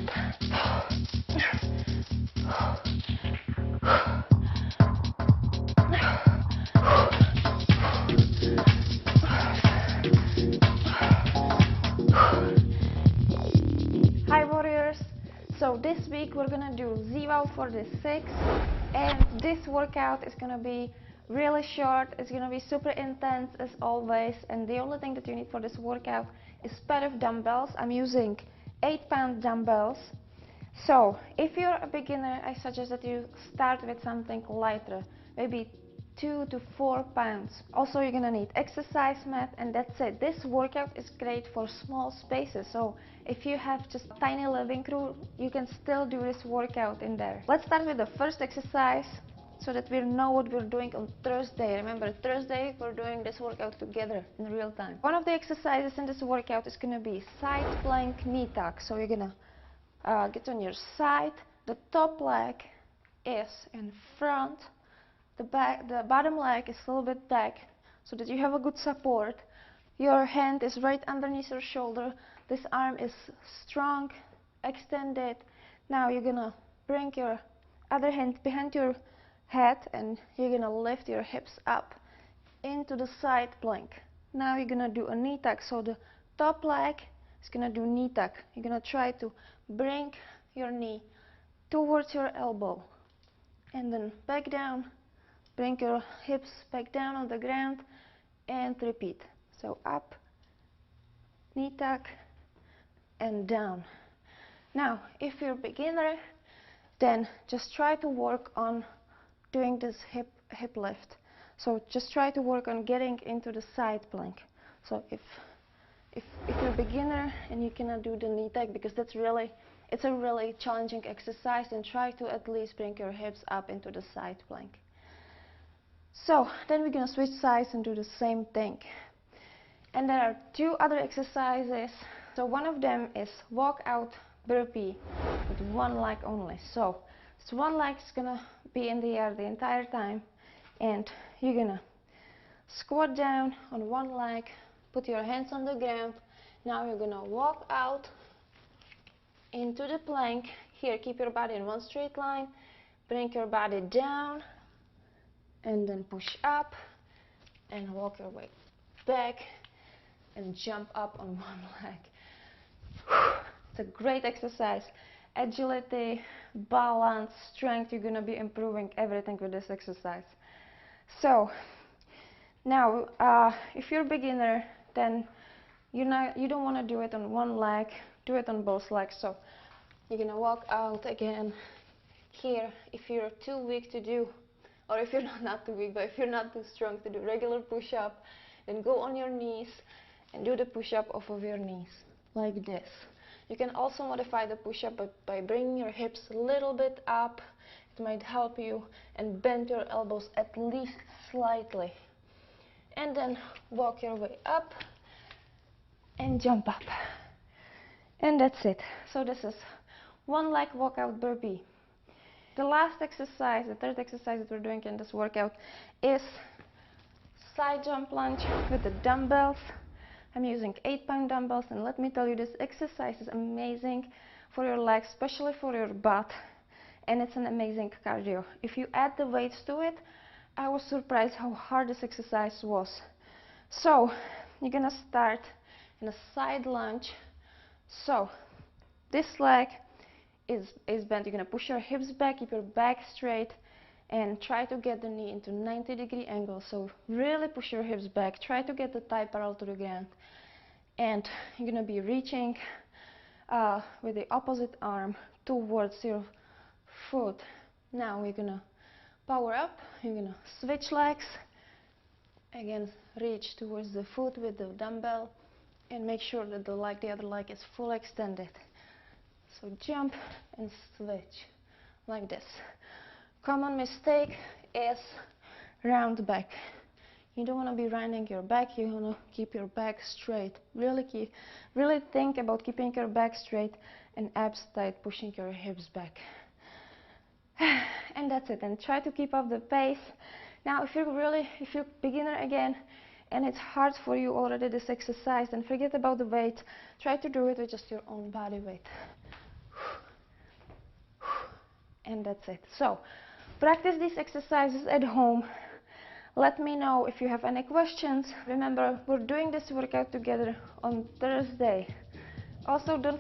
Hi warriors, so this week we're gonna do Z-Wow for the 6, and this workout is gonna be really short. It's gonna be super intense as always, and the only thing that you need for this workout is a pair of dumbbells. I'm using 8-pound dumbbells. So if you're a beginner, I suggest that you start with something lighter, maybe 2 to 4 pounds. Also, you're gonna need exercise mat, and that's it. This workout is great for small spaces, so if you have just a tiny living room, you can still do this workout in there. Let's start with the first exercise so that we know what we're doing on Thursday. Remember, Thursday we're doing this workout together in real time. One of the exercises in this workout is gonna be side plank knee tuck. So you're gonna get on your side, the top leg is in front, the bottom leg is a little bit back so that you have a good support. Your hand is right underneath your shoulder, this arm is strong, extended. Now you're gonna bring your other hand behind your head and you're gonna lift your hips up into the side plank. Now you're gonna do a knee tuck, so the top leg is gonna do knee tuck. You're gonna try to bring your knee towards your elbow and then back down, bring your hips back down on the ground and repeat. So up, knee tuck and down. Now if you're a beginner, then just try to work on doing this hip lift. So just try to work on getting into the side plank. So if you're a beginner and you cannot do the knee tuck because it's a really challenging exercise, then try to at least bring your hips up into the side plank. So then we're gonna switch sides and do the same thing. And there are 2 other exercises. So one of them is walk out burpee with one leg only. So one leg is gonna be in the air the entire time, and you're gonna squat down on one leg, put your hands on the ground. Now you're gonna walk out into the plank. Here, keep your body in one straight line, bring your body down and then push up and walk your way back and jump up on one leg. It's a great exercise. Agility, balance, strength, you're gonna be improving everything with this exercise. So now if you're a beginner, then you don't want to do it on one leg, do it on both legs. So you're gonna walk out again. Here, if you're too weak to do, or if you're not too weak, but if you're not too strong to do regular push-up, then go on your knees and do the push-up off of your knees like this. You can also modify the push-up by bringing your hips a little bit up. It might help you, and bend your elbows at least slightly. And then walk your way up and jump up. And that's it. So this is one leg walkout burpee. The last exercise, the third exercise that we're doing in this workout, is side jump lunge with the dumbbells. I'm using 8-pound dumbbells, and let me tell you, this exercise is amazing for your legs, especially for your butt, and it's an amazing cardio. If you add the weights to it, I was surprised how hard this exercise was. So you're gonna start in a side lunge. So this leg is bent. You're gonna push your hips back, keep your back straight, and try to get the knee into 90-degree angle. So really push your hips back, try to get the thigh parallel to the ground, and you're gonna be reaching with the opposite arm towards your foot. Now we're gonna power up. You're gonna switch legs, again reach towards the foot with the dumbbell, and make sure that the other leg is fully extended. So jump and switch like this. Common mistake is round back. You don't want to be rounding your back. You want to keep your back straight. Really think about keeping your back straight and abs tight, pushing your hips back. And that's it. And try to keep up the pace. Now, if you're beginner again, and it's hard for you already this exercise, then forget about the weight. Try to do it with just your own body weight. and that's it. So practice these exercises at home. Let me know if you have any questions. Remember, we're doing this workout together on Thursday. Also, don't